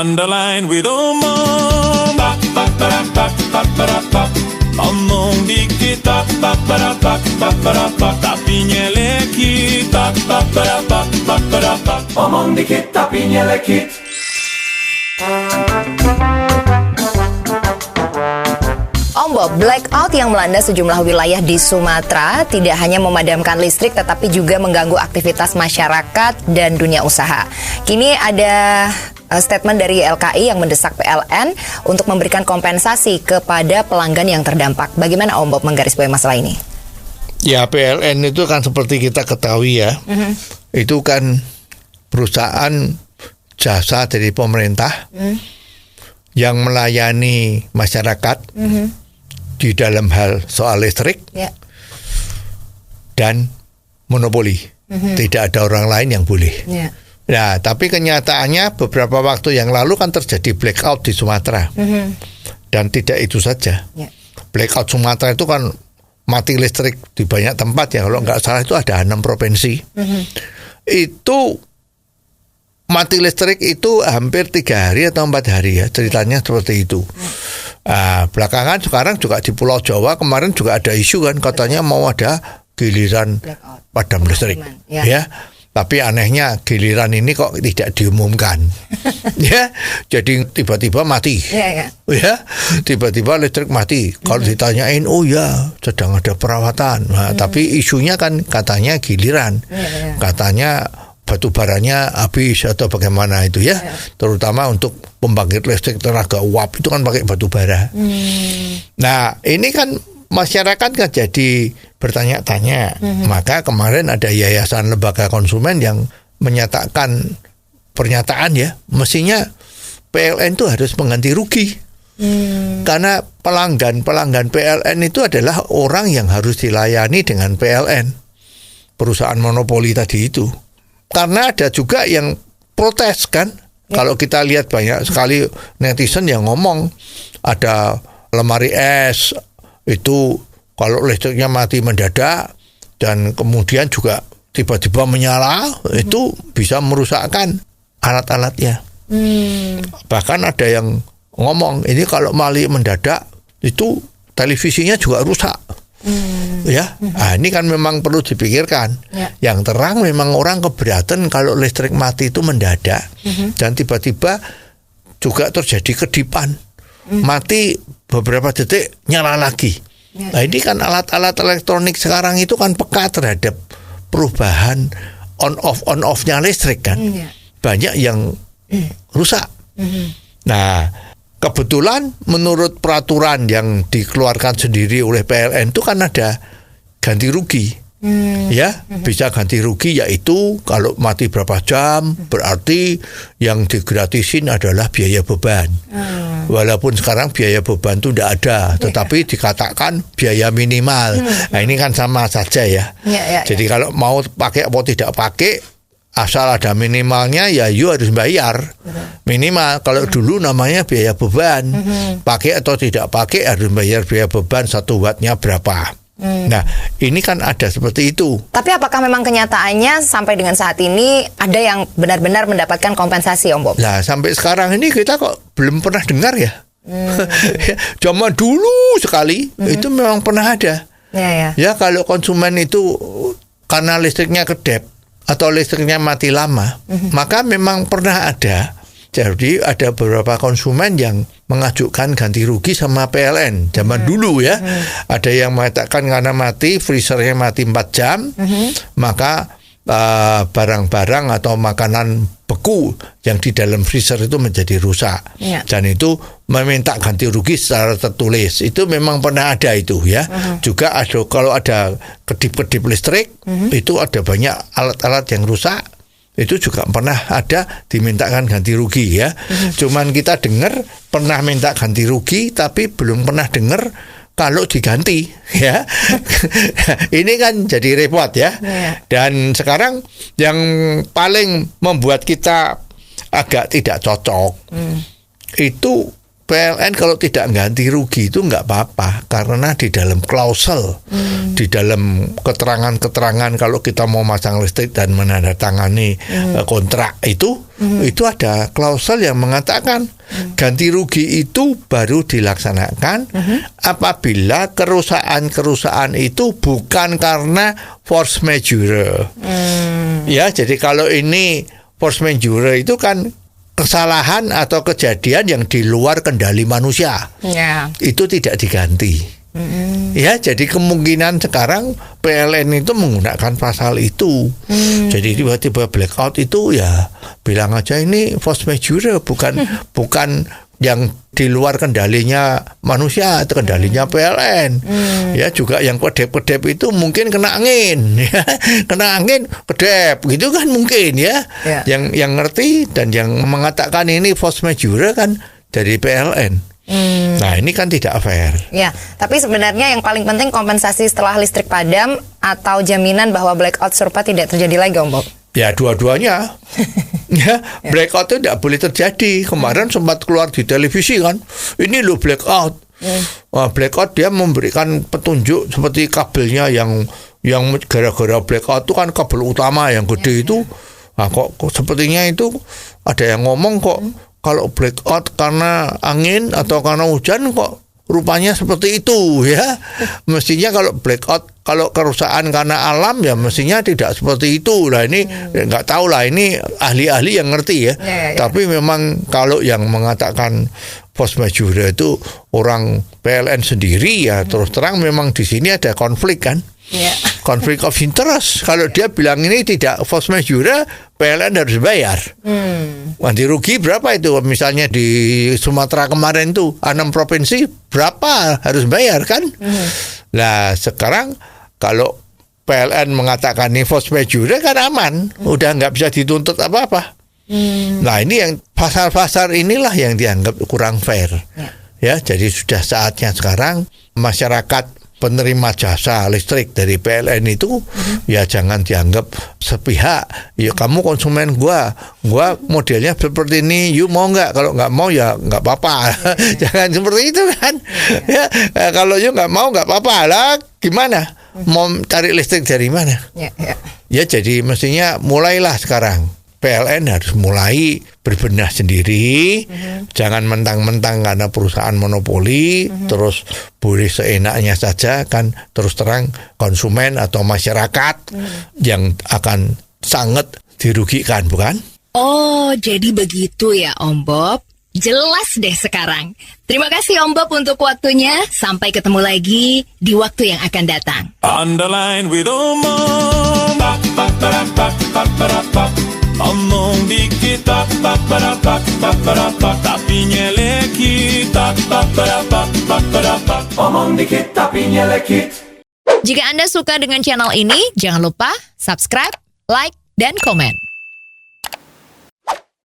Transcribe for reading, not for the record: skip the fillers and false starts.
On the line with Omong. Omong dikit tapi nyelekit. Omong dikit tapi nyelekit. Om Bob, blackout yang melanda sejumlah wilayah di Sumatera tidak hanya memadamkan listrik tetapi juga mengganggu aktivitas masyarakat dan dunia usaha. Kini ada statement dari LKI yang mendesak PLN untuk memberikan kompensasi kepada pelanggan yang terdampak. Bagaimana Om Bob menggarisbawahi masalah ini? Ya, PLN itu kan seperti kita ketahui ya, itu kan perusahaan jasa dari pemerintah yang melayani masyarakat di dalam hal soal listrik dan monopoli. Tidak ada orang lain yang boleh. Nah, tapi kenyataannya beberapa waktu yang lalu kan terjadi blackout di Sumatera. Dan tidak itu saja. Blackout Sumatera itu kan mati listrik di banyak tempat ya. Kalau nggak salah itu ada 6 provinsi. Itu mati listrik itu hampir 3 hari atau 4 hari ya, ceritanya seperti itu. Belakangan sekarang juga di Pulau Jawa kemarin juga ada isu kan, katanya mau ada giliran padam listrik ya. Tapi anehnya giliran ini kok tidak diumumkan. Ya, jadi tiba-tiba mati. Ya, tiba-tiba listrik mati. Kalau ditanyain, oh ya sedang ada perawatan. Nah, tapi isunya kan katanya giliran. Katanya batu baranya habis atau bagaimana itu ya. Terutama untuk pembangkit listrik tenaga uap itu kan pakai batu bara. Nah, ini kan masyarakat kan jadi bertanya-tanya. Maka kemarin ada Yayasan Lembaga Konsumen yang menyatakan pernyataan ya, mestinya PLN itu harus mengganti rugi. Karena pelanggan PLN itu adalah orang yang harus dilayani dengan PLN, perusahaan monopoli tadi itu. Karena ada juga yang protes kan. Kalau kita lihat banyak sekali netizen yang ngomong ada lemari es itu kalau listriknya mati mendadak dan kemudian juga tiba-tiba menyala, itu bisa merusakkan alat-alatnya. Bahkan ada yang ngomong ini kalau mati mendadak itu televisinya juga rusak. Ya, ini kan memang perlu dipikirkan. Yang terang memang orang keberatan kalau listrik mati itu mendadak dan tiba-tiba juga terjadi kedipan. Mati beberapa detik nyala lagi. Nah, ini kan alat-alat elektronik sekarang itu kan peka terhadap perubahan on off-nya listrik kan. Banyak yang rusak. Nah, kebetulan menurut peraturan yang dikeluarkan sendiri oleh PLN itu kan ada ganti rugi. Ya, bisa ganti rugi yaitu kalau mati berapa jam berarti yang digratisin adalah biaya beban. Walaupun sekarang biaya beban itu tidak ada, tetapi dikatakan biaya minimal. Nah, ini kan sama saja ya. Jadi kalau mau pakai atau tidak pakai, asal ada minimalnya ya you harus bayar minimal. Kalau dulu namanya biaya beban, pakai atau tidak pakai harus bayar biaya beban 1 wattnya berapa. Nah, ini kan ada seperti itu. Tapi apakah memang kenyataannya sampai dengan saat ini ada yang benar-benar mendapatkan kompensasi, Om Bob? Nah, sampai sekarang ini kita kok belum pernah dengar ya. Zaman dulu sekali itu memang pernah ada. Ya, kalau konsumen itu karena listriknya kedap atau listriknya mati lama, maka memang pernah ada. Jadi ada beberapa konsumen yang mengajukan ganti rugi sama PLN zaman dulu ya. Ada yang mengatakan karena mati, freezernya mati 4 jam, maka barang-barang atau makanan beku yang di dalam freezer itu menjadi rusak. Dan itu meminta ganti rugi secara tertulis. Itu memang pernah ada itu ya. Juga ada kalau ada kedip-kedip listrik, itu ada banyak alat-alat yang rusak. Itu juga pernah ada dimintakan ganti rugi ya. Cuman kita dengar pernah minta ganti rugi tapi belum pernah dengar kalau diganti ya. Ini kan jadi repot ya. Dan sekarang yang paling membuat kita agak tidak cocok itu PLN kalau tidak ganti rugi itu nggak apa-apa, karena di dalam klausel, di dalam keterangan-keterangan kalau kita mau masang listrik dan menandatangani kontrak itu ada klausel yang mengatakan ganti rugi itu baru dilaksanakan apabila kerusakan itu bukan karena force majeure. Ya, jadi kalau ini force majeure itu kan kesalahan atau kejadian yang di luar kendali manusia, itu tidak diganti. Ya, jadi kemungkinan sekarang PLN itu menggunakan pasal itu. Jadi tiba-tiba blackout itu ya bilang aja ini force majeure, bukan yang di luar kendalinya manusia atau kendalinya PLN. Ya, juga yang kedep-kedep itu mungkin kena angin, ya. Kena angin kedep gitu kan mungkin ya. Yang ngerti dan yang mengatakan ini force majeure kan dari PLN. Nah, ini kan tidak fair. Ya, tapi sebenarnya yang paling penting kompensasi setelah listrik padam atau jaminan bahwa blackout serupa tidak terjadi lagi, Om Bob. Ya, dua-duanya. Ya, blackout itu tidak boleh terjadi. Kemarin sempat keluar di televisi kan, ini loh blackout. Blackout dia memberikan petunjuk seperti kabelnya yang gara-gara blackout itu kan kabel utama yang gede itu. Nah, kok sepertinya itu ada yang ngomong kok kalau blackout karena angin atau karena hujan kok rupanya seperti itu ya. Mestinya kalau blackout, kalau kerusakan karena alam ya mestinya tidak seperti itu. Lah ini nggak tahu lah, ini ahli-ahli yang ngerti ya. Tapi memang kalau yang mengatakan force majeure itu orang PLN sendiri ya, terus terang memang di sini ada konflik kan. Konflik of interest. Kalau dia bilang ini tidak force majeure, PLN harus bayar. Ganti rugi berapa itu? Misalnya di Sumatera kemarin tuh 6 provinsi berapa harus bayar kan? Nah, sekarang kalau PLN mengatakan ini force majeure kan aman, udah nggak bisa dituntut apa-apa. Nah, ini yang pasar-pasar inilah yang dianggap kurang fair. Ya, jadi sudah saatnya sekarang masyarakat penerima jasa listrik dari PLN itu ya jangan dianggap sepihak. Ya kamu konsumen gua modelnya seperti ini, you mau nggak? Kalau nggak mau ya nggak apa-apa. Jangan seperti itu kan. Ya, kalau you nggak mau nggak apa-apa lah. Gimana? Mau cari listrik dari mana? Ya, jadi mestinya mulailah sekarang. PLN harus mulai berbenah sendiri, jangan mentang-mentang karena perusahaan monopoli, terus boleh seenaknya saja kan, terus terang konsumen atau masyarakat yang akan sangat dirugikan, bukan? Oh, jadi begitu ya Om Bob. Jelas deh sekarang. Terima kasih Om Bob untuk waktunya. Sampai ketemu lagi di waktu yang akan datang. Underline with Omong. Omong dikit tapi nyelekit. Omong dikit tapi nyelekit. Jika Anda suka dengan channel ini, jangan lupa subscribe, like, dan komen.